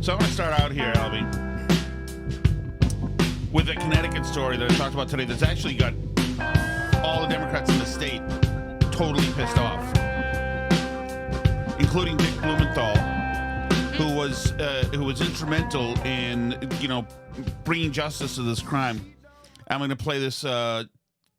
So I'm going to start out here, Albie, with a Connecticut story that I talked about today that's actually got all the Democrats in the state totally pissed off, including Dick Blumenthal, who was instrumental in, bringing justice to this crime. I'm going to play this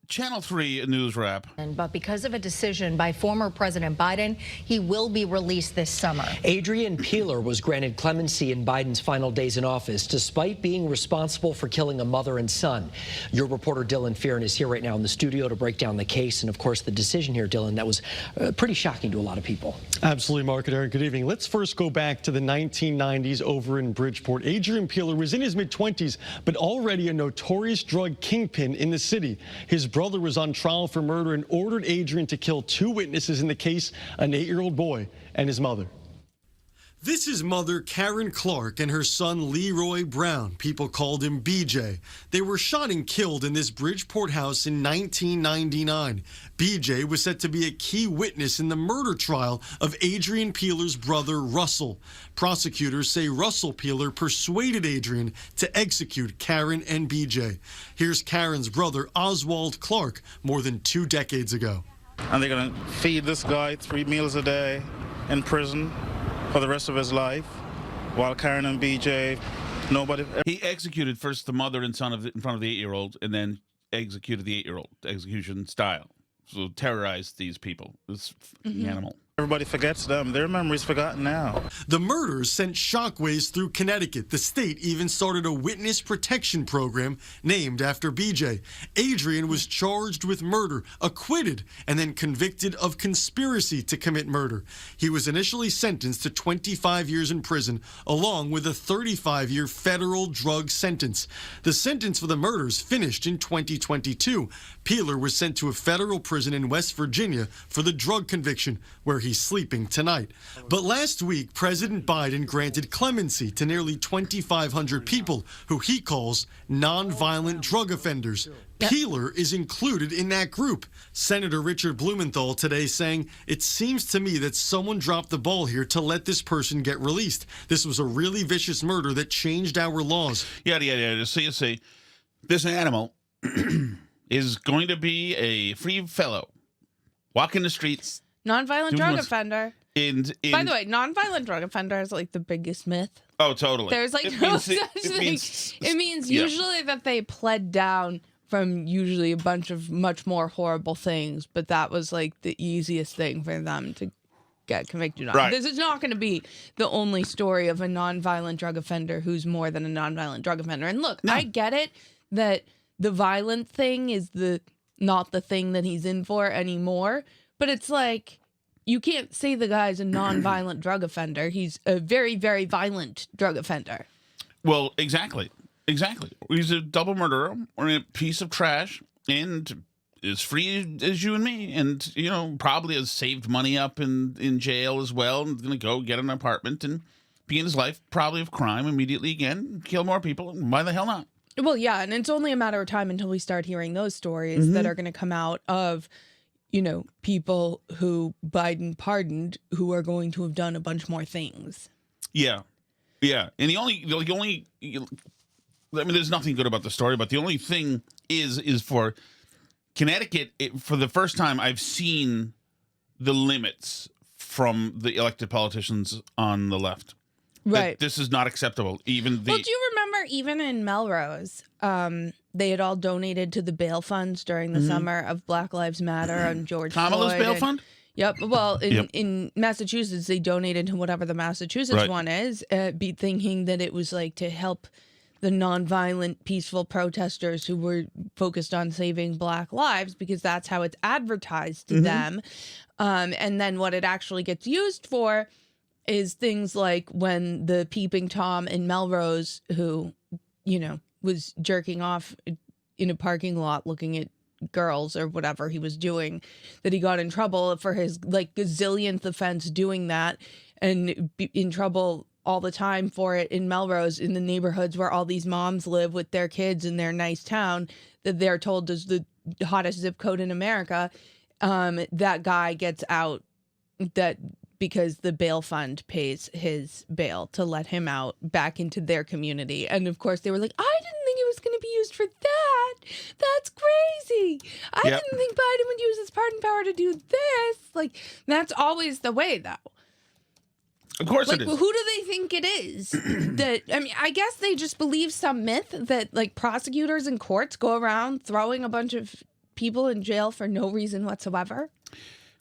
Channel 3 news wrap. But because of a decision by former President Biden, he will be released this summer. Adrian Peeler was granted clemency in Biden's final days in office, despite being responsible for killing a mother and son. Your reporter Dylan Fearon is here right now in the studio to break down the case and, of course, the decision here, Dylan, that was pretty shocking to a lot of people. Absolutely, Mark and Aaron. Good evening. Let's first go back to the 1990s over in Bridgeport. Adrian Peeler was in his mid-20s, but already a notorious drug kingpin in the city. His brother was on trial for murder and ordered Adrian to kill 2 witnesses in the case, an 8-year-old boy and his mother. This is mother Karen Clark and her son Leroy Brown. People called him BJ. They were shot and killed in this Bridgeport house in 1999. BJ was set to be a key witness in the murder trial of Adrian Peeler's brother Russell. Prosecutors say Russell Peeler persuaded Adrian to execute Karen and BJ. Here's Karen's brother Oswald Clark more than 2 decades ago. And they're going to feed this guy 3 meals a day in prison for the rest of his life, while Karen and BJ, nobody... He executed first the mother and son in front of the 8-year-old, and then executed the 8-year-old, execution style. So terrorized these people, this animal. Everybody forgets them. Their memory's forgotten now. The murders sent shockwaves through Connecticut. The state even started a witness protection program named after BJ. Adrian was charged with murder, acquitted, and then convicted of conspiracy to commit murder. He was initially sentenced to 25 years in prison, along with a 35-year federal drug sentence. The sentence for the murders finished in 2022. Peeler was sent to a federal prison in West Virginia for the drug conviction, where he's sleeping tonight. But last week, President Biden granted clemency to nearly 2,500 people who he calls nonviolent drug offenders. Peeler is included in that group. Senator Richard Blumenthal today saying, "It seems to me that someone dropped the ball here to let this person get released. This was a really vicious murder that changed our laws." Yeah. So you see, this animal is going to be a free fellow, walking the streets. Nonviolent drug offender. By the way, nonviolent drug offender is like the biggest myth. Oh, totally. There's like no such thing. It means usually that they pled down from usually a bunch of much more horrible things, but that was like the easiest thing for them to get convicted on. Right. This is not going to be the only story of a nonviolent drug offender who's more than a nonviolent drug offender. And look, I get it that the violent thing is not the thing that he's in for anymore. But it's like, you can't say the guy's a non-violent drug offender. He's a very, very violent drug offender. Well, exactly. He's a double murderer or a piece of trash and is free as you and me. And, probably has saved money up in jail as well. And going to go get an apartment and be in his life, probably of crime immediately again, kill more people. Why the hell not? Well, yeah, and it's only a matter of time until we start hearing those stories that are going to come out of people who Biden pardoned who are going to have done a bunch more things. Yeah. And the only, there's nothing good about the story, but the only thing is for Connecticut, for the first time, I've seen the limits from the elected politicians on the left. Right. This is not acceptable. Well, do you remember even in Melrose, they had all donated to the bail funds during the summer of Black Lives Matter and George Kamala's Floyd. bail fund? Yep. Well, in Massachusetts, they donated to whatever the Massachusetts one is, thinking that it was like to help the nonviolent, peaceful protesters who were focused on saving Black lives, because that's how it's advertised to them. And then what it actually gets used for is things like when the peeping Tom in Melrose, who, was jerking off in a parking lot looking at girls or whatever he was doing, that he got in trouble for his like gazillionth offense doing that, and in trouble all the time for it in Melrose, in the neighborhoods where all these moms live with their kids in their nice town that they're told is the hottest zip code in America. That guy gets out, that because the bail fund pays his bail to let him out back into their community. And of course they were like, I didn't think it was going to be used for that. That's crazy. I didn't think Biden would use his pardon power to do this. Like, that's always the way, though. Of course like, it is. Who do they think it is? That, I mean, I guess they just believe some myth that, like, prosecutors and courts go around throwing a bunch of people in jail for no reason whatsoever.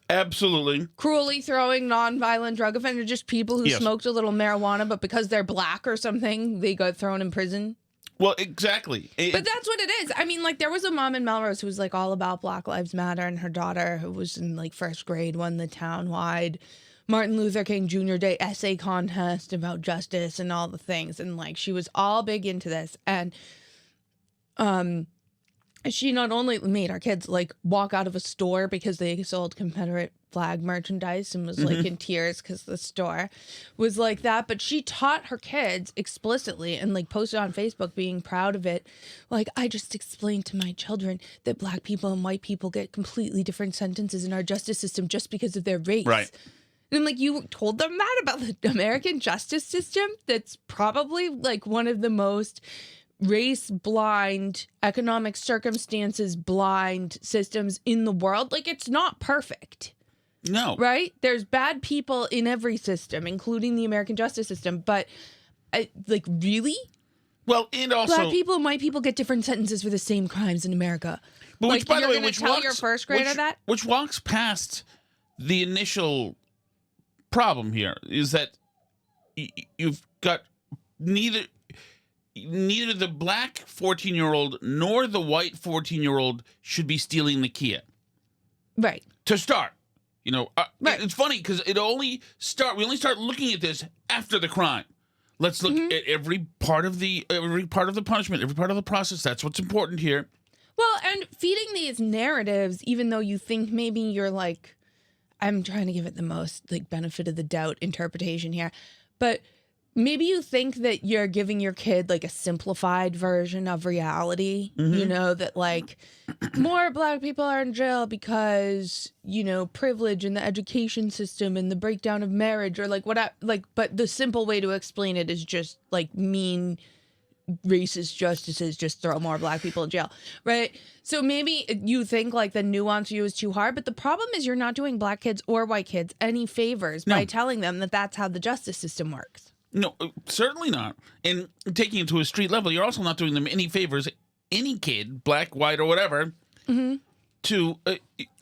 Absolutely. Cruelly throwing non-violent drug offenders, just people who smoked a little marijuana, but because they're black or something, they got thrown in prison. Well, exactly. But that's what it is. I mean, like, there was a mom in Melrose who was, like, all about Black Lives Matter, and her daughter, who was in, like, first grade, won the town-wide Martin Luther King Jr. Day essay contest about justice and all the things. And, like, she was all big into this. And she not only made our kids, like, walk out of a store because they sold Confederate flag merchandise and was, like, in tears because the store was like that, but she taught her kids explicitly and, like, posted on Facebook being proud of it. Like, I just explained to my children that black people and white people get completely different sentences in our justice system just because of their race. Right. And I'm like, you told them that about the American justice system? That's probably, like, one of the most race blind, economic circumstances blind systems in the world. Like, it's not perfect. No. Right? There's bad people in every system, including the American justice system. But, like, really? Well, and also Black people and white people get different sentences for the same crimes in America. But like, which, by the way, which tell your first grader that? Which walks past the initial problem here is that you've got neither the black 14-year-old nor the white 14-year-old should be stealing the Kia. Right. To start. You know, right. It's funny because we only start looking at this after the crime. Let's look at every part of the punishment, every part of the process. That's what's important here. Well, and feeding these narratives, even though you think maybe you're like, I'm trying to give it the most, like, benefit of the doubt interpretation here, but maybe you think that you're giving your kid, like, a simplified version of reality, you know, that, like, more black people are in jail because, you know, privilege in the education system and the breakdown of marriage, or, like, what, like, but the simple way to explain it is just, like, mean racist justices just throw more black people in jail, right? So maybe you think, like, the nuance view is too hard, but the problem is you're not doing black kids or white kids any favors by telling them that that's how the justice system works. No, certainly not. And taking it to a street level, you're also not doing them any favors, any kid, black, white, or whatever, to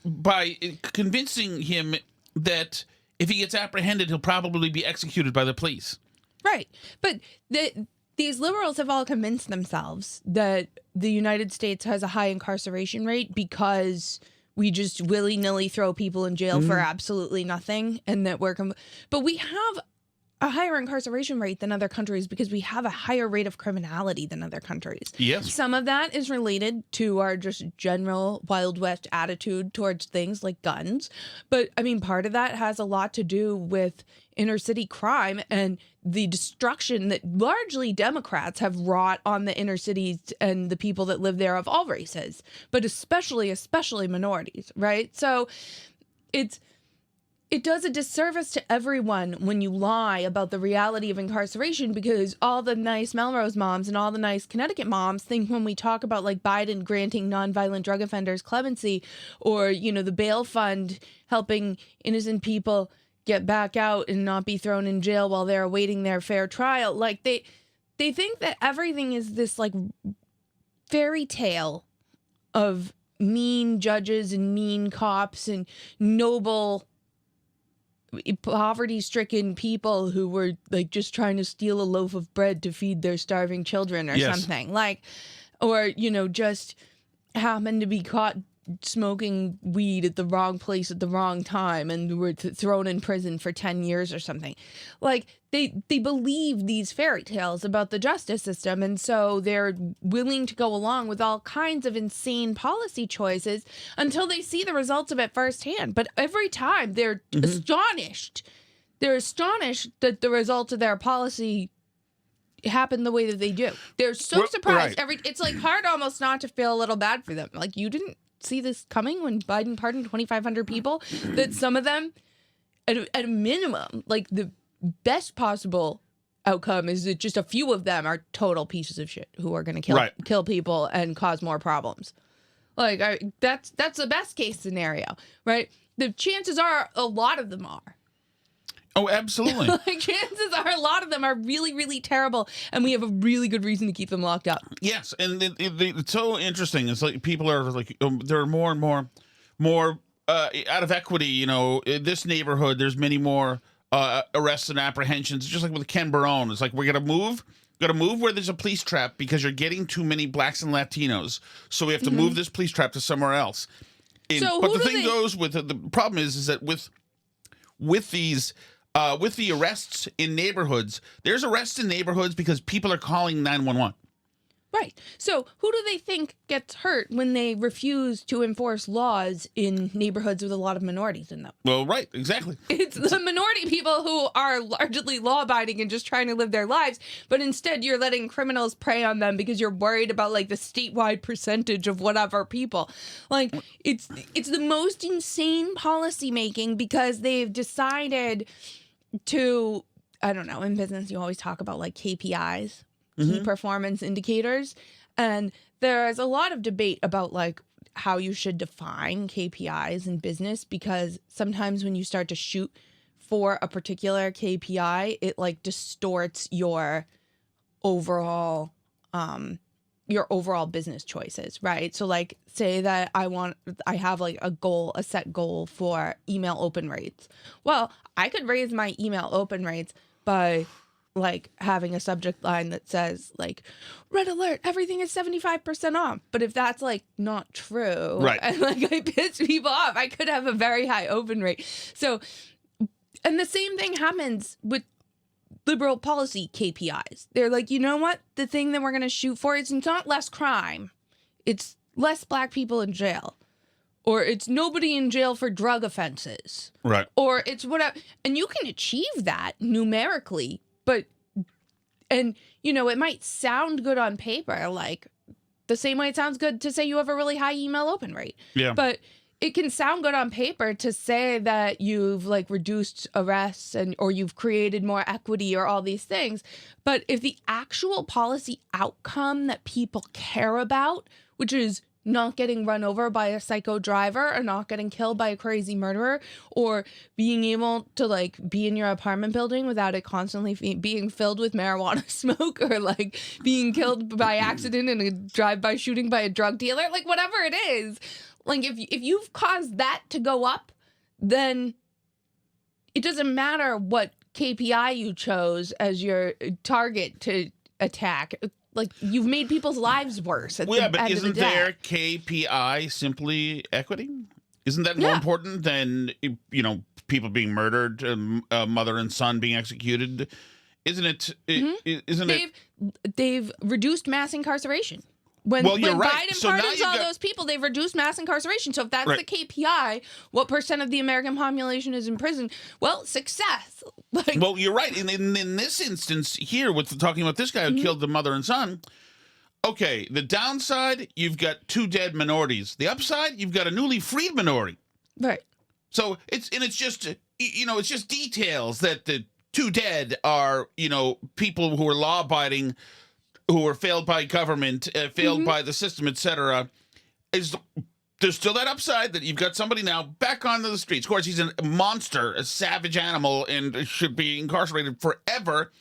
by convincing him that if he gets apprehended, he'll probably be executed by the police. Right. But these liberals have all convinced themselves that the United States has a high incarceration rate because we just willy-nilly throw people in jail for absolutely nothing, and that but we have a higher incarceration rate than other countries because we have a higher rate of criminality than other countries. Yes. Some of that is related to our just general Wild West attitude towards things like guns. But, I mean, part of that has a lot to do with inner city crime and the destruction that largely Democrats have wrought on the inner cities and the people that live there of all races, but especially minorities, right? So it does a disservice to everyone when you lie about the reality of incarceration, because all the nice Melrose moms and all the nice Connecticut moms think when we talk about, like, Biden granting nonviolent drug offenders clemency, or, you know, the bail fund helping innocent people get back out and not be thrown in jail while they're awaiting their fair trial. Like, they think that everything is this, like, fairy tale of mean judges and mean cops and noble poverty-stricken people who were, like, just trying to steal a loaf of bread to feed their starving children or something, like, or, you know, just happened to be caught smoking weed at the wrong place at the wrong time and were thrown in prison for 10 years or something. Like, they believe these fairy tales about the justice system, and so they're willing to go along with all kinds of insane policy choices until they see the results of it firsthand. But every time they're astonished. They're astonished that the results of their policy happen the way that they do. They're so surprised. Right. It's, like, hard almost not to feel a little bad for them. Like, you didn't see this coming when Biden pardoned 2,500 people, that some of them at a minimum, like the best possible outcome is that just a few of them are total pieces of shit who are going to kill people and cause more problems. Like that's the best case scenario, right? The chances are a lot of them are. Oh, absolutely. Like chances are a lot of them are really, really terrible, and we have a really good reason to keep them locked up. Yes, and it's so interesting. It's like people are like there are more and more out of equity. You know, in this neighborhood, there's many more arrests and apprehensions. Just like with Ken Barone, it's like we're gonna move where there's a police trap because you're getting too many blacks and Latinos. So we have to move this police trap to somewhere else. But the thing goes with the problem is that with these. With the arrests in neighborhoods, there's arrests in neighborhoods because people are calling 911. Right. So who do they think gets hurt when they refuse to enforce laws in neighborhoods with a lot of minorities in them? Well, right. Exactly. It's the minority people who are largely law-abiding and just trying to live their lives, but instead you're letting criminals prey on them because you're worried about like the statewide percentage of whatever people. Like it's the most insane policy making because they've decided to, I don't know, in business you always talk about like KPIs. Key performance indicators. And there's a lot of debate about like how you should define KPIs in business, because sometimes when you start to shoot for a particular KPI, it like distorts your overall business choices, right? So like say that I have like a set goal for email open rates. Well, I could raise my email open rates by like having a subject line that says like red alert, everything is 75% off. But if that's like not true, right, and like I piss people off, I could have a very high open rate. So, and the same thing happens with liberal policy KPIs. They're like, you know what? The thing that we're going to shoot for is not less crime. It's less black people in jail. Or it's nobody in jail for drug offenses. Right. Or it's whatever. And you can achieve that numerically. And, you know, it might sound good on paper, like the same way it sounds good to say you have a really high email open rate. Yeah. But it can sound good on paper to say that you've like reduced arrests or you've created more equity or all these things. But if the actual policy outcome that people care about, which is not getting run over by a psycho driver or not getting killed by a crazy murderer or being able to like be in your apartment building without it constantly being filled with marijuana smoke or like being killed by accident in a drive-by shooting by a drug dealer, like whatever it is, like if you've caused that to go up, then it doesn't matter what KPI you chose as your target to attack. Like, you've made people's lives worse. Well, yeah, but isn't their KPI simply equity? Isn't that more important than, you know, people being murdered, mother and son being executed? Isn't it? Isn't they've reduced mass incarceration. When you're right. Biden So pardons all those people, they've reduced mass incarceration. So if that's the KPI, what percent of the American population is in prison? Well, success. Like, well, you're right. In this instance here, with talking about this guy who killed the mother and son, okay, the downside, you've got 2 dead minorities. The upside, you've got a newly freed minority. Right. So it's just, you know, it's just details that the 2 dead are, you know, people who are law-abiding, who were failed by government, failed by the system, etc. There's still that upside that you've got somebody now back onto the streets. Of course, he's a monster, a savage animal, and should be incarcerated forever.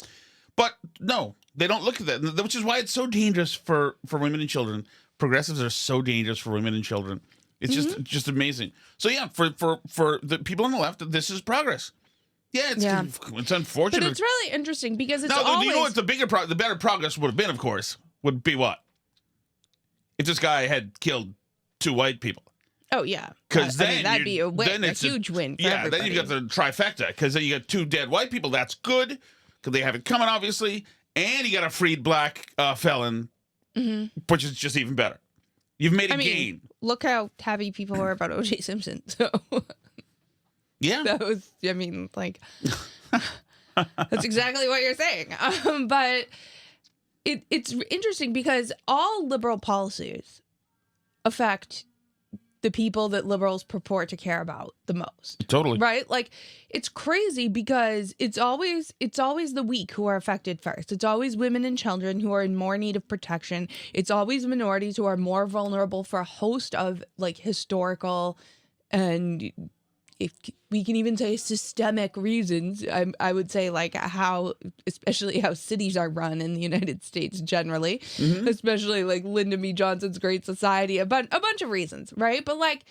But no, they don't look at that, which is why it's so dangerous for women and children. Progressives are so dangerous for women and children. It's just amazing. So yeah, for the people on the left, this is progress. Yeah, it's unfortunate. But it's really interesting because it's always... you know what the better progress would have been, of course, would be what? If this guy had killed 2 white people. Oh, yeah. Because then that'd be a win, a huge win for everybody. Then you've got the trifecta, because then you got 2 dead white people. That's good, because they have it coming, obviously. And you got a freed black felon, which is just even better. You've made a gain. Look how happy people were about O.J. Simpson, so... Yeah. That was, I mean, like, that's exactly what you're saying. But it's interesting because all liberal policies affect the people that liberals purport to care about the most. Totally. Right? Like, it's crazy because it's always the weak who are affected first. It's always women and children who are in more need of protection. It's always minorities who are more vulnerable for a host of like historical and, if we can even say, systemic reasons. I would say like especially how cities are run in the United States generally, especially like Lyndon B. Johnson's Great Society, a bunch of reasons, right? But like,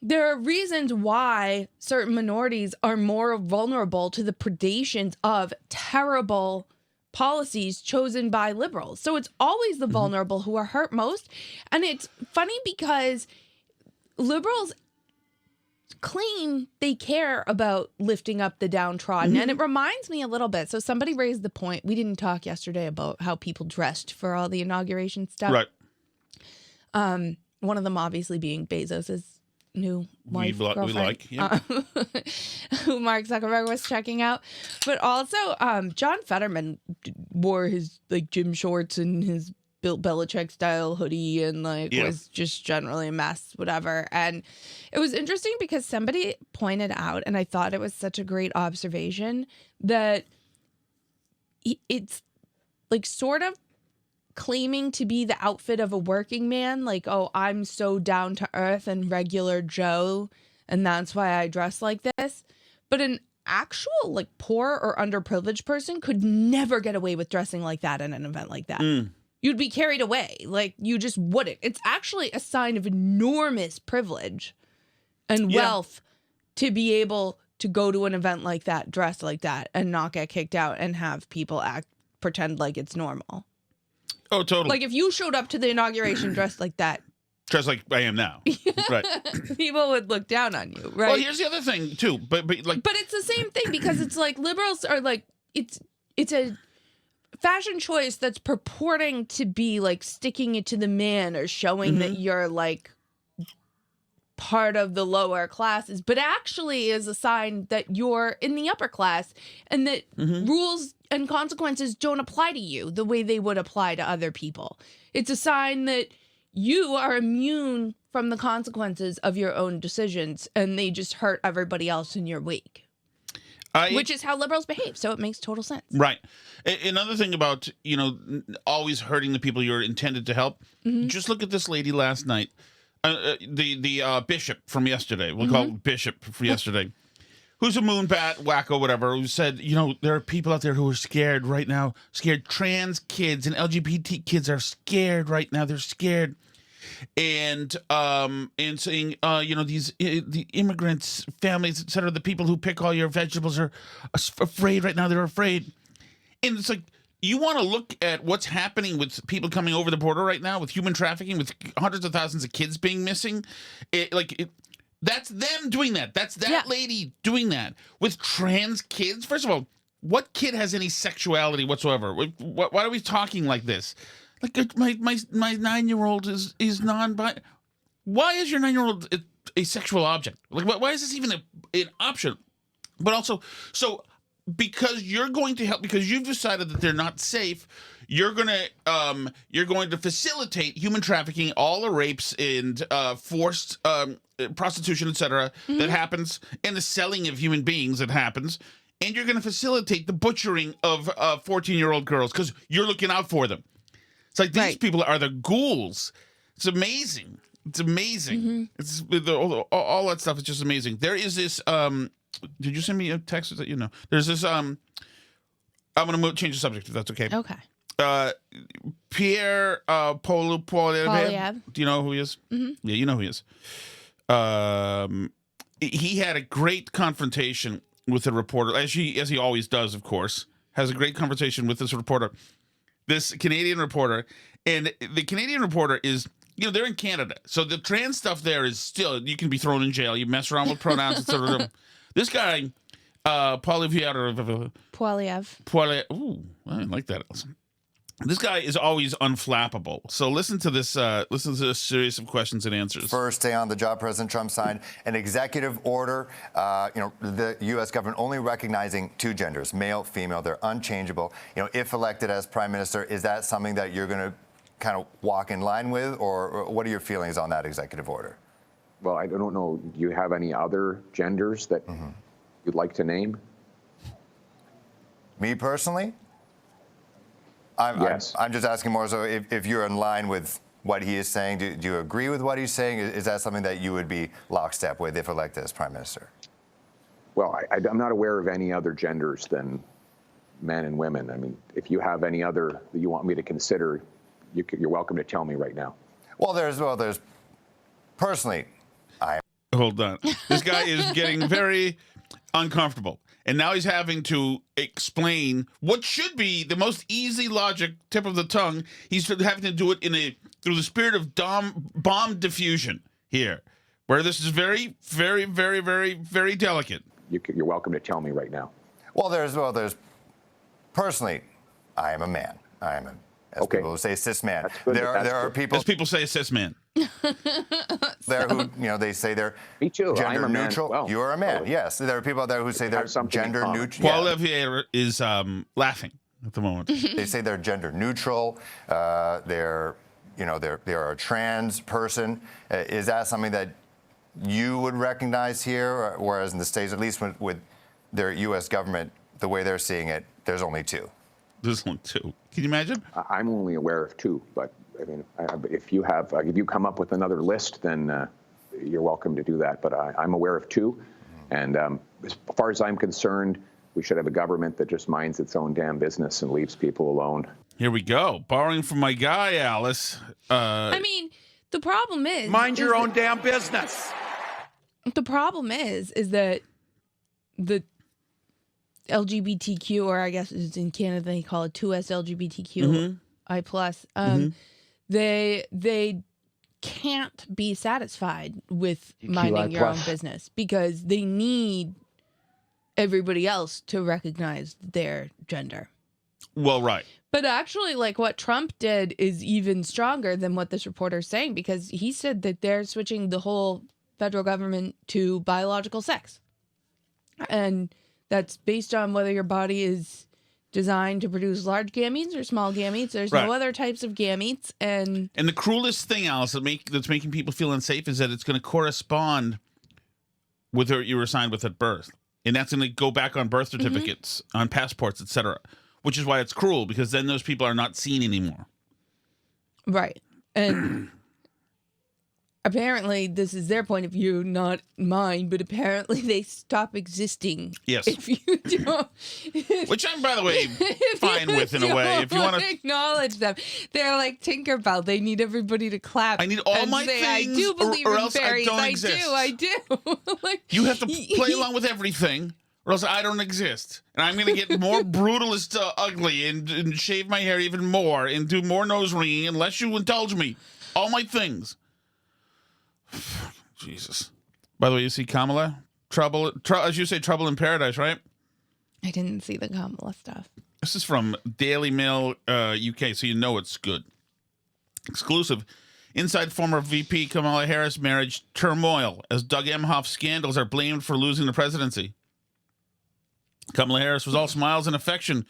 there are reasons why certain minorities are more vulnerable to the predations of terrible policies chosen by liberals. So it's always the vulnerable who are hurt most. And it's funny because liberals claim they care about lifting up the downtrodden. And it reminds me a little bit. So somebody raised the point. We didn't talk yesterday about how people dressed for all the inauguration stuff. Right. One of them obviously being Bezos's new wife, girlfriend, we like, yeah. who Mark Zuckerberg was checking out. But also, John Fetterman wore his like gym shorts and his Bill Belichick style hoodie and like was just generally a mess, whatever. And it was interesting because somebody pointed out, and I thought it was such a great observation, that it's like sort of claiming to be the outfit of a working man. Like, oh, I'm so down to earth and regular Joe, and that's why I dress like this. But an actual like poor or underprivileged person could never get away with dressing like that in an event like that. You'd be carried away. Like, you just wouldn't. It's actually a sign of enormous privilege and wealth to be able to go to an event like that, dressed like that, and not get kicked out and have people pretend like it's normal. Oh, totally. Like, if you showed up to the inauguration dressed like that. Dressed like I am now. Right. People would look down on you, right? Well, here's the other thing, too. But it's the same thing because it's like liberals are like, it's a fashion choice that's purporting to be like sticking it to the man or showing that you're like part of the lower classes, but actually is a sign that you're in the upper class and that rules and consequences don't apply to you the way they would apply to other people. It's a sign that you are immune from the consequences of your own decisions and they just hurt everybody else in your wake. Which is how liberals behave, so it makes total sense. Right. Another thing about, always hurting the people you're intended to help, just look at this lady last night, the bishop from yesterday, we'll call it Bishop for yesterday, who's a moonbat, wacko, whatever, who said, there are people out there who are scared right now, trans kids and LGBT kids are scared right now, they're scared. And saying, the immigrants, families, etc., the people who pick all your vegetables are afraid right now. They're afraid. And it's like, you want to look at what's happening with people coming over the border right now, with human trafficking, with hundreds of thousands of kids being missing. That's them doing that. That's that lady doing that. With trans kids, first of all, what kid has any sexuality whatsoever? Why are we talking like this? Like, my 9-year-old is non-bi. Why is your 9-year-old a sexual object? Like, why is this even an option? But also, so because you're going to help, because you've decided that they're not safe, you're going to facilitate human trafficking, all the rapes and forced prostitution, etc., that happens, and the selling of human beings that happens, and you're going to facilitate the butchering of 14-year-old girls because you're looking out for them. It's like these people are the ghouls. It's amazing. It's amazing. It's all that stuff is just amazing. There is this. Did you send me a text that There's this. I'm going to change the subject if that's okay. Okay. Pierre Poilievre. Do you know who he is? Yeah, you know who he is. He had a great confrontation with a reporter, as he always does, of course. Has a great conversation with this reporter. This Canadian reporter, and the Canadian reporter is, they're in Canada. So the trans stuff there is still, you can be thrown in jail. You mess around with pronouns, etc. This guy, Poilievre. Ooh, I like that. This guy is always unflappable. So listen to this series of questions and answers. First day on the job, President Trump signed an executive order, the U.S. government only recognizing two genders, male, female. They're unchangeable. If elected as prime minister, is that something that you're going to kind of walk in line with, or what are your feelings on that executive order? Well, I don't know. Do you have any other genders that you'd like to name? Me personally? Yes. I'm just asking more so if you're in line with what he is saying. Do you agree with what he's saying? Is that something that you would be lockstep with if elected as prime minister? Well, I'm not aware of any other genders than men and women. I mean, if you have any other that you want me to consider, you're welcome to tell me right now. Well, there's personally, Hold on. This guy is getting very uncomfortable. And now he's having to explain what should be the most easy logic, tip of the tongue. He's having to do it through the spirit of bomb diffusion here, where this is very, very, very, very, very delicate. You're welcome to tell me right now. Well, there's personally, I am a man. I am as people say, cis man. There are people. As people say, cis man. There who they say they're Me too. gender I'm a man. neutral. Well, you are a man. Yes, there are people out there who say they're gender neutral. Poilievre is laughing at the moment. They say they're gender neutral. They're a trans person. Is that something that you would recognize here, whereas in the States, at least with their U.S. government, the way they're seeing it, there's only two. There's only two. Can you imagine? I'm only aware of two, but I mean, if you come up with another list, then you're welcome to do that. But I'm aware of two, and as far as I'm concerned, we should have a government that just minds its own damn business and leaves people alone. Here we go. Borrowing from my guy, Alice. I mean, the problem is... Mind your own damn business. The problem is that the LGBTQ, or I guess it's in Canada they call it 2S LGBTQI plus, they can't be satisfied with minding your own business because they need everybody else to recognize their gender. Well, right. But actually, like what Trump did is even stronger than what this reporter is saying, because he said that they're switching the whole federal government to biological sex. And that's based on whether your body is designed to produce large gametes or small gametes. There's no other types of gametes. And the cruelest thing, Alice, that's making people feel unsafe is that it's going to correspond with who you were assigned with at birth. And that's going to go back on birth certificates, on passports, etc. Which is why it's cruel, because then those people are not seen anymore. Right. And apparently this is their point of view, not mine, but apparently they stop existing. Yes. If you don't. Which I'm, by the way, fine with in a way. If you want to acknowledge them. They're like Tinkerbell. They need everybody to clap. I need all and my say, things, I do believe or in else fairies. I don't exist. I do. Like, you have to play along with everything, or else I don't exist. And I'm going to get more brutalist ugly and shave my hair even more and do more nose ringing unless you indulge me. All my things. Jesus. By the way, you see Kamala? As you say, trouble in paradise, right? I didn't see the Kamala stuff. This is from Daily Mail UK, so you know it's good. Exclusive. Inside former VP Kamala Harris marriage turmoil as Doug Emhoff scandals are blamed for losing the presidency. Kamala Harris was all smiles and affection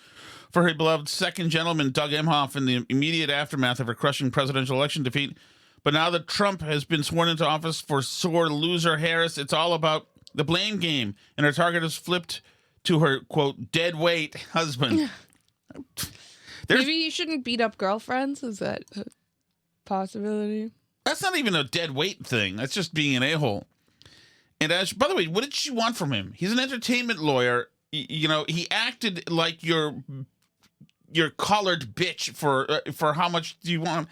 for her beloved second gentleman, Doug Emhoff, in the immediate aftermath of her crushing presidential election defeat. But now that Trump has been sworn into office for sore loser Harris, it's all about the blame game, and her target is flipped to her, quote, dead weight husband. Maybe you shouldn't beat up girlfriends? Is that a possibility? That's not even a dead weight thing. That's just being an a-hole. And by the way, what did she want from him? He's an entertainment lawyer. You know, he acted like your collared bitch for how much do you want?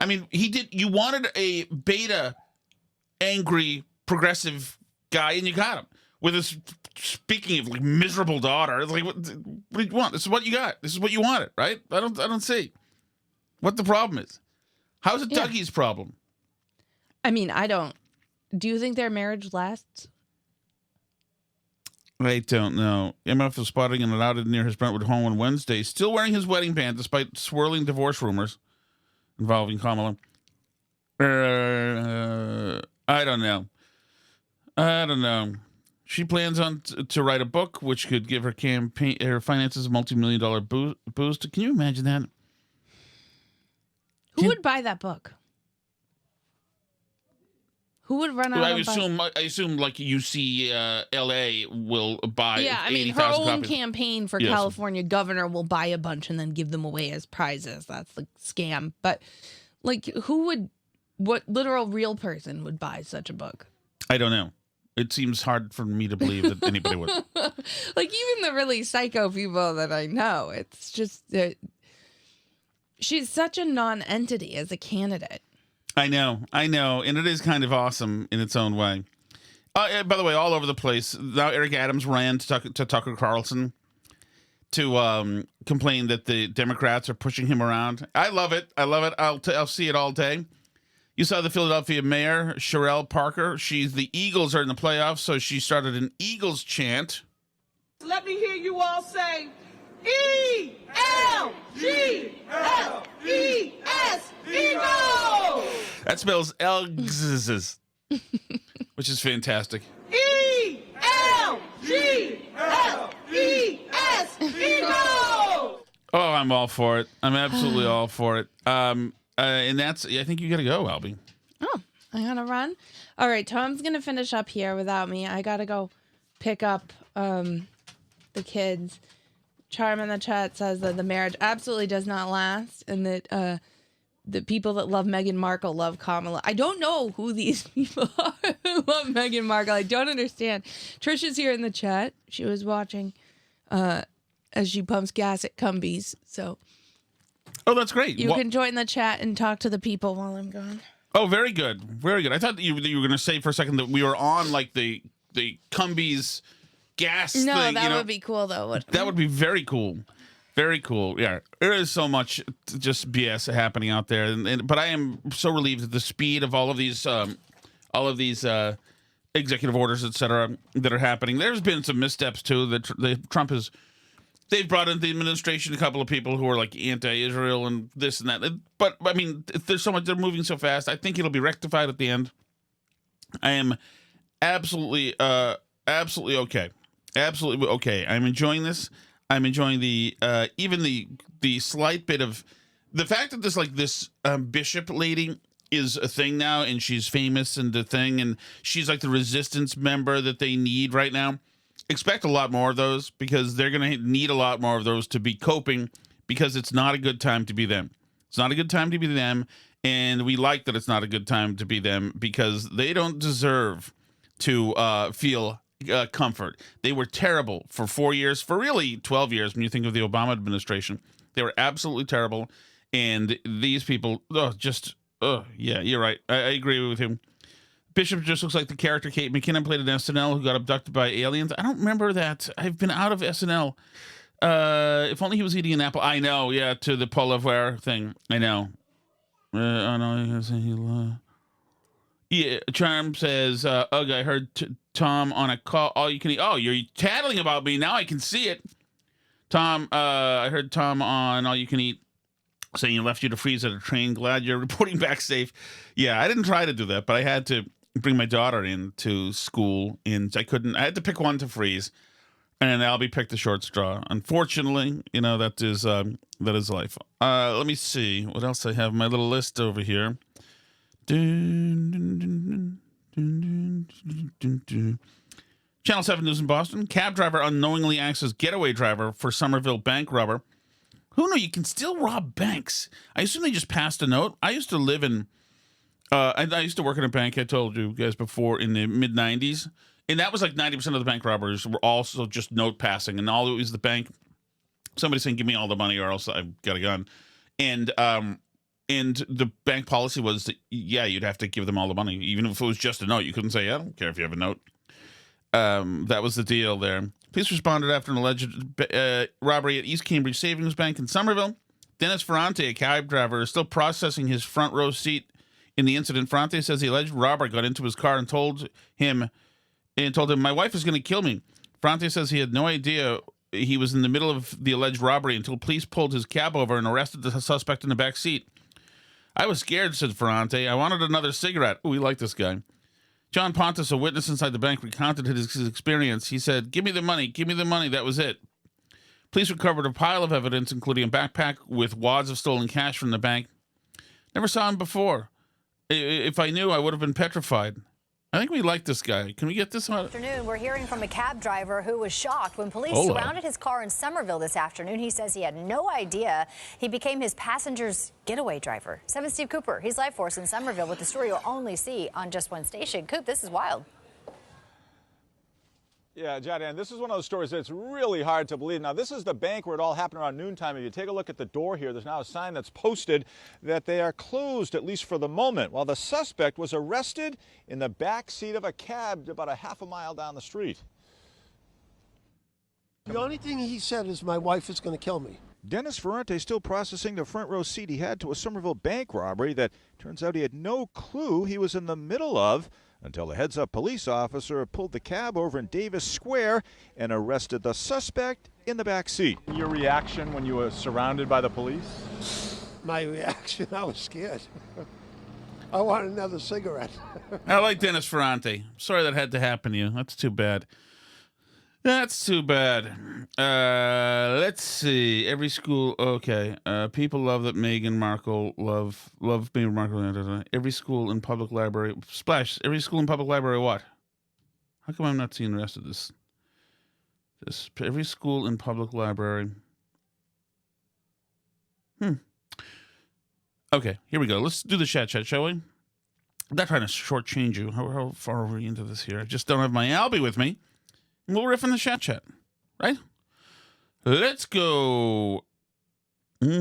I mean, you wanted a beta, angry, progressive guy, and you got him. With his, speaking of like miserable daughter, like what do you want? This is what you got. This is what you wanted, right? I don't see what the problem is. How's it Dougie's problem? I mean, I don't. Do you think their marriage lasts? I don't know. MF was spotting in an outed near his Brentwood home on Wednesday, still wearing his wedding band despite swirling divorce rumors involving Kamala. I don't know. She plans on to write a book, which could give her finances a multi-million-dollar boost. Can you imagine that? Who would buy that book? Who would run out? I assume like UCLA will buy. Yeah, I mean, her 80,000 own copies. campaign for California governor will buy a bunch and then give them away as prizes. That's the scam. But like, what literal real person would buy such a book? I don't know. It seems hard for me to believe that anybody would. Like, even the really psycho people that I know, it's just that she's such a non-entity as a candidate. I know, and it is kind of awesome in its own way. By the way, all over the place. Now Eric Adams ran to Tucker Carlson to complain that the Democrats are pushing him around. I love it. I'll see it all day. You saw the Philadelphia mayor, Sherelle Parker. The Eagles are in the playoffs, so she started an Eagles chant. Let me hear you all say, E-L-G-L-E-S, Eagles! That spells Elgs, which is fantastic. E-L-G-L-E-S, Eagles! Oh, I'm all for it. I'm absolutely all for it. And I think you got to go, Albie. Oh, I gotta run. All right, Tom's gonna finish up here without me. I gotta go pick up the kids. Charm in the chat says that the marriage absolutely does not last, and that the people that love Meghan Markle love Kamala. I don't know who these people are who love Meghan Markle. I don't understand. Trisha's here in the chat. She was watching as she pumps gas at Cumbies. So, oh, that's great. You can join the chat and talk to the people while I'm gone. Oh, very good, very good. I thought that you were going to say for a second that we were on like the Cumbies gas thing. No, that would be cool though. That would be very cool. Very cool. Yeah, there is so much just BS happening out there, but I am so relieved at the speed of all of these executive orders, etc., that are happening. There's been some missteps too. That Trump has. They've brought into the administration a couple of people who are like anti-Israel and this and that. But I mean, there's so much. They're moving so fast. I think it'll be rectified at the end. I am absolutely okay. Absolutely okay. I'm enjoying this. I'm enjoying the even the slight bit of the fact that this bishop lady is a thing now, and she's famous and the thing, and she's like the resistance member that they need right now. Expect a lot more of those, because they're going to need a lot more of those to be coping, because it's not a good time to be them. It's not a good time to be them, and we like that it's not a good time to be them, because they don't deserve to feel comfort. They were terrible for 4 years, for really 12 years when you think of the Obama administration. They were absolutely terrible, and these people, yeah, you're right. I agree with him. Bishop just looks like the character Kate McKinnon played in SNL who got abducted by aliens. I don't remember that. I've been out of SNL. If only he was eating an apple. I know, yeah, to the Poilievre thing. I know. I know. Yeah, Charm says, ugh, I heard Tom on a call. All you can eat. Oh, you're tattling about me. Now I can see it. Tom, I heard Tom on All You Can Eat saying he left you to freeze at a train. Glad you're reporting back safe. Yeah, I didn't try to do that, but I had to bring my daughter into school, and I had to pick one to freeze, and Albie picked the short straw. Unfortunately, that is life. Let me see what else I have on my little list over here. Channel 7 News in Boston. Cab driver unknowingly acts as getaway driver for Somerville bank robber. Who knew you can still rob banks? I assume they just passed a note. I used to live in I used to work in a bank, I told you guys before, in the mid-90s. And that was like 90% of the bank robbers were also just note passing. And all it was the bank, somebody saying, give me all the money or else I've got a gun. And the bank policy was that, yeah, you'd have to give them all the money. Even if it was just a note. You couldn't say, yeah, I don't care if you have a note. That was the deal there. Police responded after an alleged robbery at East Cambridge Savings Bank in Somerville. Dennis Ferrante, a cab driver, is still processing his front row seat in the incident. Ferrante says the alleged robber got into his car and told him, my wife is going to kill me. Ferrante says he had no idea he was in the middle of the alleged robbery until police pulled his cab over and arrested the suspect in the back seat. I was scared, said Ferrante. I wanted another cigarette. Oh, we like this guy. John Pontus, a witness inside the bank, recounted his experience. He said, give me the money, that was it. Police recovered a pile of evidence, including a backpack with wads of stolen cash from the bank. Never saw him before. If I knew, I would have been petrified. I think we like this guy. Can we get this on? Afternoon, we're hearing from a cab driver who was shocked when police Hola. surrounded his car in Somerville this afternoon. He says he had no idea he became his passenger's getaway driver. 7 Steve Cooper, he's live for us in Somerville with the story you'll only see on just one station. Coop, this is wild. Yeah, Jadian, this is one of those stories that's really hard to believe. Now, this is the bank where it all happened around noontime. If you take a look at the door here, there's now a sign that's posted that they are closed, at least for the moment, while the suspect was arrested in the back seat of a cab about a half a mile down the street. The only thing he said is my wife is going to kill me. Dennis Ferrante still processing the front row seat he had to a Somerville bank robbery that turns out he had no clue he was in the middle of, until the heads-up police officer pulled the cab over in Davis Square and arrested the suspect in the back seat. Your reaction when you were surrounded by the police? My reaction, I was scared. I want another cigarette. I like Dennis Ferrante. Sorry that had to happen to you. That's too bad. That's too bad. Let's see. Every school, okay. People love that Meghan Markle love Meghan Markle. Every school in public library splash. Every school in public library. What? How come I'm not seeing the rest of this? Every school in public library. Okay, here we go. Let's do the chat, shall we? I'm not trying to shortchange you. How far are we into this here? I just don't have my Albie with me. We'll riff in the chat, right? Let's go. Today's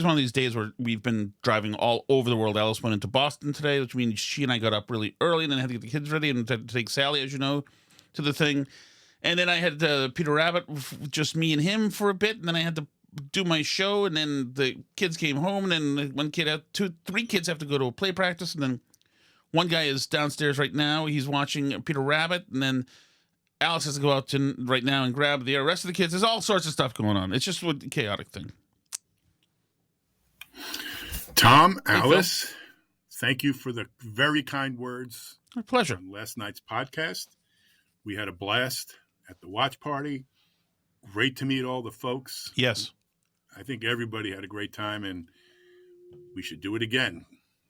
one of these days where we've been driving all over the world. Alice went into Boston today, which means she and I got up really early and then had to get the kids ready and had to take Sally, as you know, to the thing. And then I had Peter Rabbit, just me and him for a bit, and then I had to do my show, and then the kids came home, and then one kid three kids have to go to a play practice, and then one guy is downstairs right now. He's watching Peter Rabbit, and then Alice has to go out right now and grab the rest of the kids. There's all sorts of stuff going on. It's just a chaotic thing. Tom, Alice, thank you for the very kind words. My pleasure. On last night's podcast. We had a blast at the watch party. Great to meet all the folks. Yes. I think everybody had a great time, and we should do it again.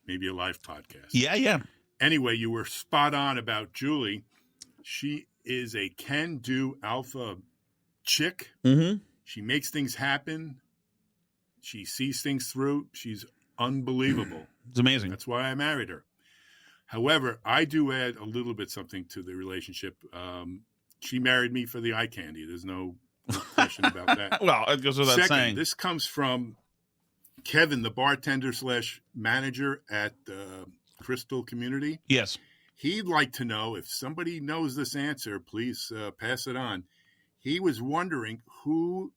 Maybe a live podcast. Yeah. Anyway, you were spot on about Julie. She is a can-do alpha chick. Mm-hmm. She makes things happen. She sees things through. She's unbelievable. It's amazing. That's why I married her. However, I do add a little bit something to the relationship. She married me for the eye candy. There's no question about that. Well, it goes without saying. This comes from Kevin, the bartender / manager at Crystal Community. Yes. He'd like to know, if somebody knows this answer, please pass it on. He was wondering who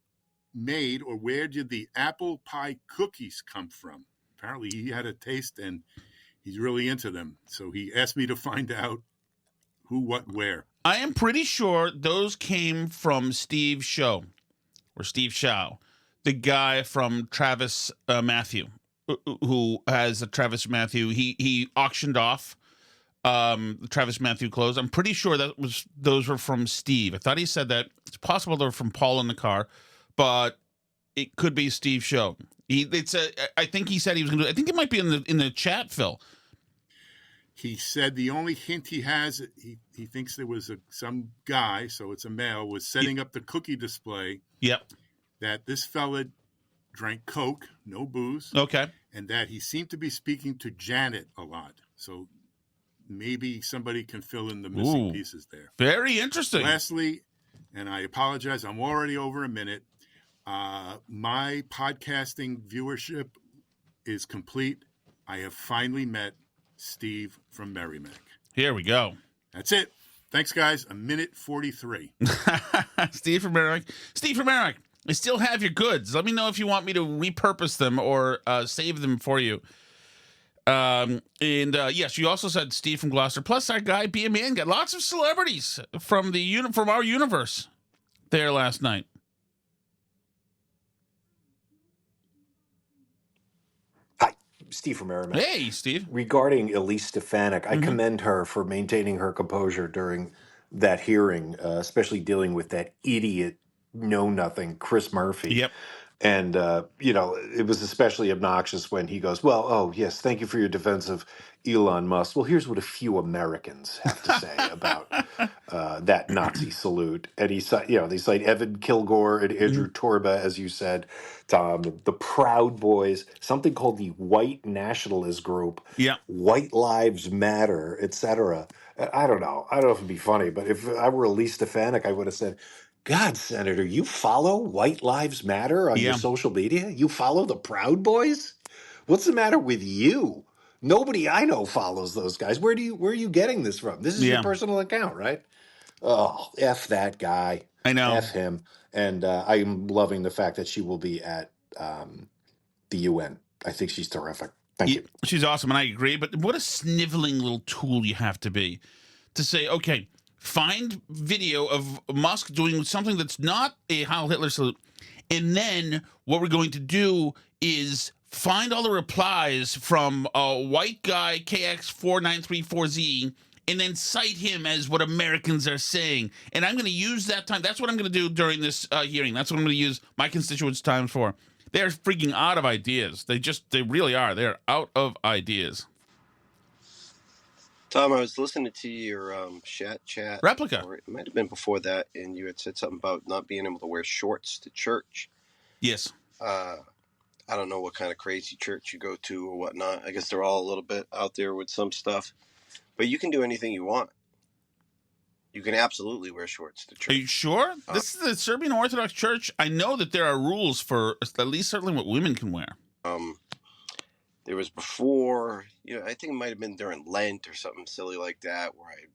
made or where did the apple pie cookies come from? Apparently he had a taste and he's really into them. So he asked me to find out who, what, where. I am pretty sure those came from Steve Shaw, the guy from Travis Matthew, who has a Travis Matthew. He auctioned off Travis Matthew clothes. I'm pretty sure those were from Steve. I thought he said that. It's possible they're from Paul in the car, but it could be Steve Shaw. I think he said he was going to. I think it might be in the chat, Phil. He said the only hint he has, he thinks there was some guy, so it's a male, was setting up the cookie display. Yep. That this fella drank Coke, no booze. Okay. And that he seemed to be speaking to Janet a lot. So maybe somebody can fill in the missing pieces there. Very interesting. Lastly, and I apologize, I'm already over a minute. My podcasting viewership is complete. I have finally met Steve from Merrimack. Here we go. That's it. Thanks, guys. 1:43. Steve from Merrimack. I still have your goods. Let me know if you want me to repurpose them or save them for you. Yes, you also said Steve from Gloucester. Plus, our guy BMN got lots of celebrities from from our universe there last night. Steve from Merrimack. Hey, Steve. Regarding Elise Stefanik, I commend her for maintaining her composure during that hearing, especially dealing with that idiot know-nothing, Chris Murphy. Yep. And, it was especially obnoxious when he goes, well, oh, yes, thank you for your defense of Elon Musk. Well, here's what a few Americans have to say about that Nazi salute. And they cite Evan Kilgore and Andrew Torba, as you said, Tom, the Proud Boys, something called the White Nationalist Group, Yeah. White Lives Matter, etc. I don't know. I don't know if it'd be funny, but if I were Elise Stefanik, I would have said, God, Senator, you follow White Lives Matter on your Yeah. social media? You follow the Proud Boys? What's the matter with you? Nobody I know follows those guys. Where are you getting this from? This is your Yeah. personal account, right? Oh, F that guy. I know. F him. And I'm loving the fact that she will be at the UN. I think she's terrific. Thank you. She's awesome, and I agree. But what a sniveling little tool you have to be to say, okay, find video of Musk doing something that's not a Heil Hitler salute, and then what we're going to do is find all the replies from a white guy KX4934Z, and then cite him as what Americans are saying. And I'm going to use that time. That's what I'm going to do during this hearing. That's what I'm going to use my constituents' time for. They're freaking out of ideas. They really are. They're out of ideas. Tom, I was listening to your chat replica. Or it might have been before that, and you had said something about not being able to wear shorts to church. Yes. I don't know what kind of crazy church you go to or whatnot. I guess they're all a little bit out there with some stuff. But you can do anything you want. You can absolutely wear shorts to church. Are you sure? This is the Serbian Orthodox Church. I know that there are rules for at least certainly what women can wear. There was before, I think it might have been during Lent or something silly like that, where I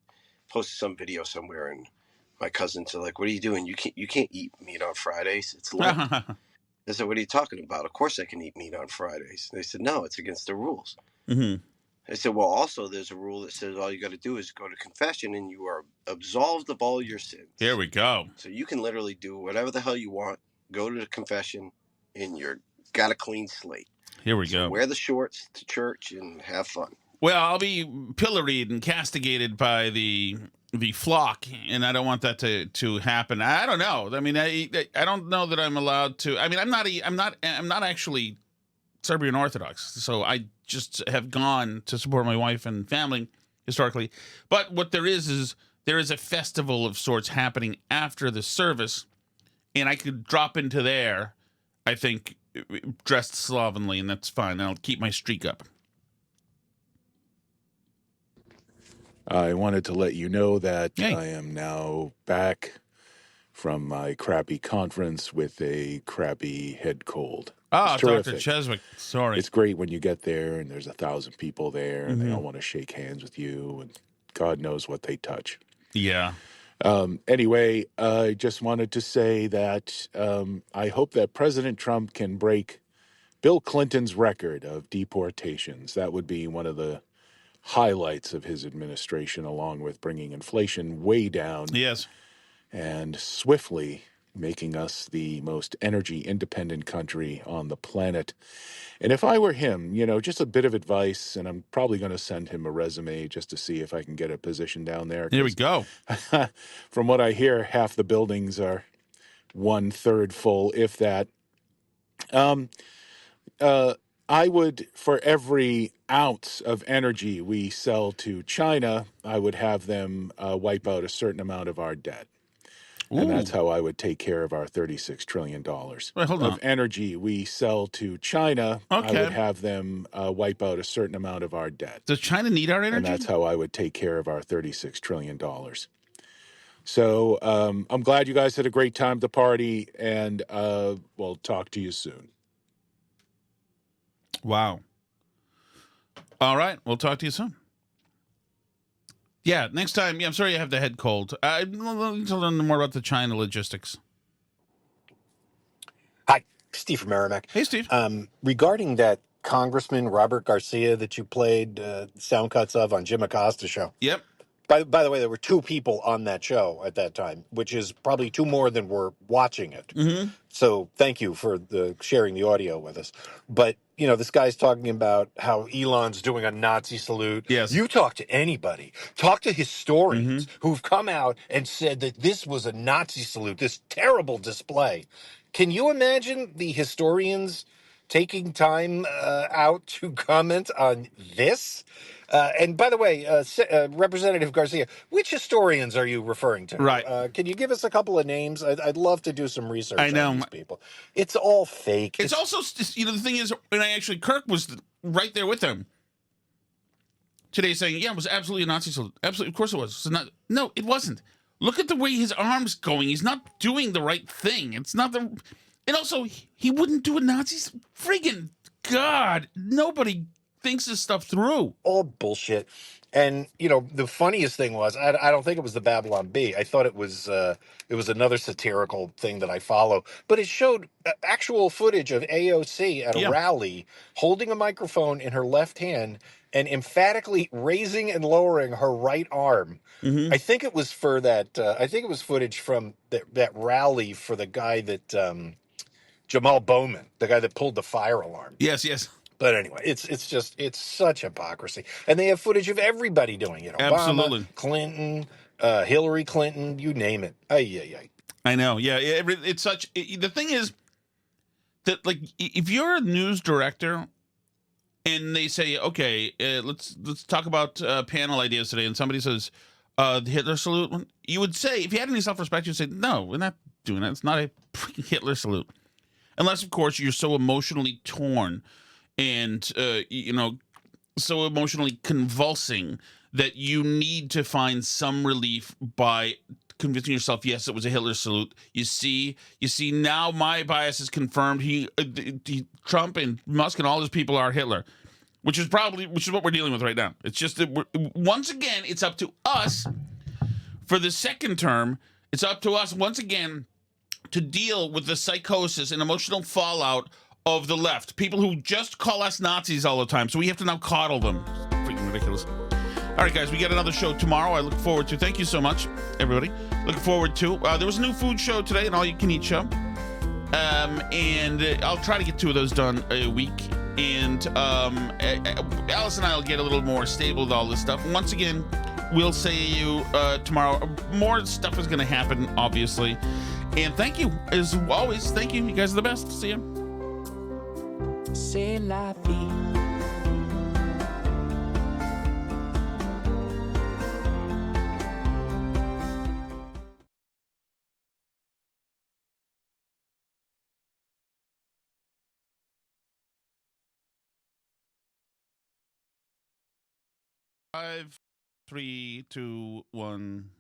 posted some video somewhere, and my cousins are like, "What are you doing? You can't eat meat on Fridays. It's Lent." I said, "What are you talking about? Of course I can eat meat on Fridays." And they said, "No, it's against the rules." Mm-hmm. I said, well, also there's a rule that says all you got to do is go to confession and you are absolved of all your sins. Here we go. So you can literally do whatever the hell you want, go to the confession, and you're got a clean slate. Here we go. Wear the shorts to church and have fun. Well, I'll be pilloried and castigated by the flock, and I don't want that to happen. I don't know. I mean, I don't know that I'm allowed to. I mean, I'm not actually Serbian Orthodox, so I just have gone to support my wife and family historically. But what there is there is a festival of sorts happening after the service, and I could drop into there, I think, dressed slovenly, and that's fine. I'll keep my streak up. I wanted to let you know that I am now back from my crappy conference with a crappy head cold. Oh, Dr. Cheswick, sorry. It's great when you get there and there's 1,000 people there and they all want to shake hands with you and God knows what they touch. Yeah. Anyway, I just wanted to say that I hope that President Trump can break Bill Clinton's record of deportations. That would be one of the highlights of his administration, along with bringing inflation way down. Yes. And swiftly making us the most energy independent country on the planet. And if I were him, just a bit of advice, and I'm probably going to send him a resume just to see if I can get a position down there. Here we go. From what I hear, half the buildings are 1/3 full, if that. I would, for every ounce of energy we sell to China, I would have them wipe out a certain amount of our debt. Ooh. And that's how I would take care of our $36 trillion Wait, hold on. of energy we sell to China. Okay. I would have them wipe out a certain amount of our debt. Does China need our energy? And that's how I would take care of our $36 trillion. So I'm glad you guys had a great time at the party, and we'll talk to you soon. Wow. All right. We'll talk to you soon. Yeah, next time. Yeah, I'm sorry you have the head cold. I need to learn more about the China logistics. Hi, Steve from Merrimack. Hey, Steve. Regarding that Congressman Robert Garcia that you played sound cuts of on Jim Acosta's show. Yep. By the way, there were 2 people on that show at that time, which is probably 2 more than were watching it. Mm-hmm. So thank you for sharing the audio with us. But, this guy's talking about how Elon's doing a Nazi salute. Yes. You talk to anybody. Talk to historians who've come out and said that this was a Nazi salute, this terrible display. Can you imagine the historians taking time out to comment on this? And by the way, Representative Garcia, which historians are you referring to? Right. Can you give us a couple of names? I'd love to do some research I know. on these people. It's all fake. It's also, the thing is, and Kirk was right there with them today saying, yeah, it was absolutely a Nazi salute. Absolutely, of course it was. So no, it wasn't. Look at the way his arm's going. He's not doing the right thing. It's not the... And also, he wouldn't do a Nazi... Friggin' God, nobody thinks this stuff through. All bullshit. And, the funniest thing was, I don't think it was the Babylon Bee. I thought it was another satirical thing that I follow. But it showed actual footage of AOC at a rally holding a microphone in her left hand and emphatically raising and lowering her right arm. Mm-hmm. I think it was for that. I think it was footage from that rally for the guy that Jamal Bowman, the guy that pulled the fire alarm. Yes. But anyway, it's such hypocrisy, and they have footage of everybody doing it. Obama, absolutely. Clinton, Hillary Clinton, you name it. Ay. I know. Yeah, it's such. The thing is that, like, if you're a news director and they say, okay, let's talk about panel ideas today, and somebody says the Hitler salute, you would say, if you had any self-respect, you'd say, no, we're not doing that. It's not a freaking Hitler salute, unless, of course, you're so emotionally torn and so emotionally convulsing that you need to find some relief by convincing yourself, yes, it was a Hitler salute. You see, now my bias is confirmed. Trump and Musk and all those people are Hitler, which is what we're dealing with right now. It's just that once again, it's up to us for the second term. It's up to us once again to deal with the psychosis and emotional fallout of the left. People who just call us Nazis all the time. So we have to now coddle them. Freaking ridiculous. All right, guys, we got another show tomorrow. I look forward to. Thank you so much, everybody. Looking forward to. There was a new food show today, an all-you-can-eat show. And I'll try to get 2 of those done a week. And Alice and I will get a little more stable with all this stuff. Once again, we'll see you tomorrow. More stuff is going to happen, obviously. And thank you, as always. Thank you. You guys are the best. See you. C'est la vie. Five, 3, 2, 1.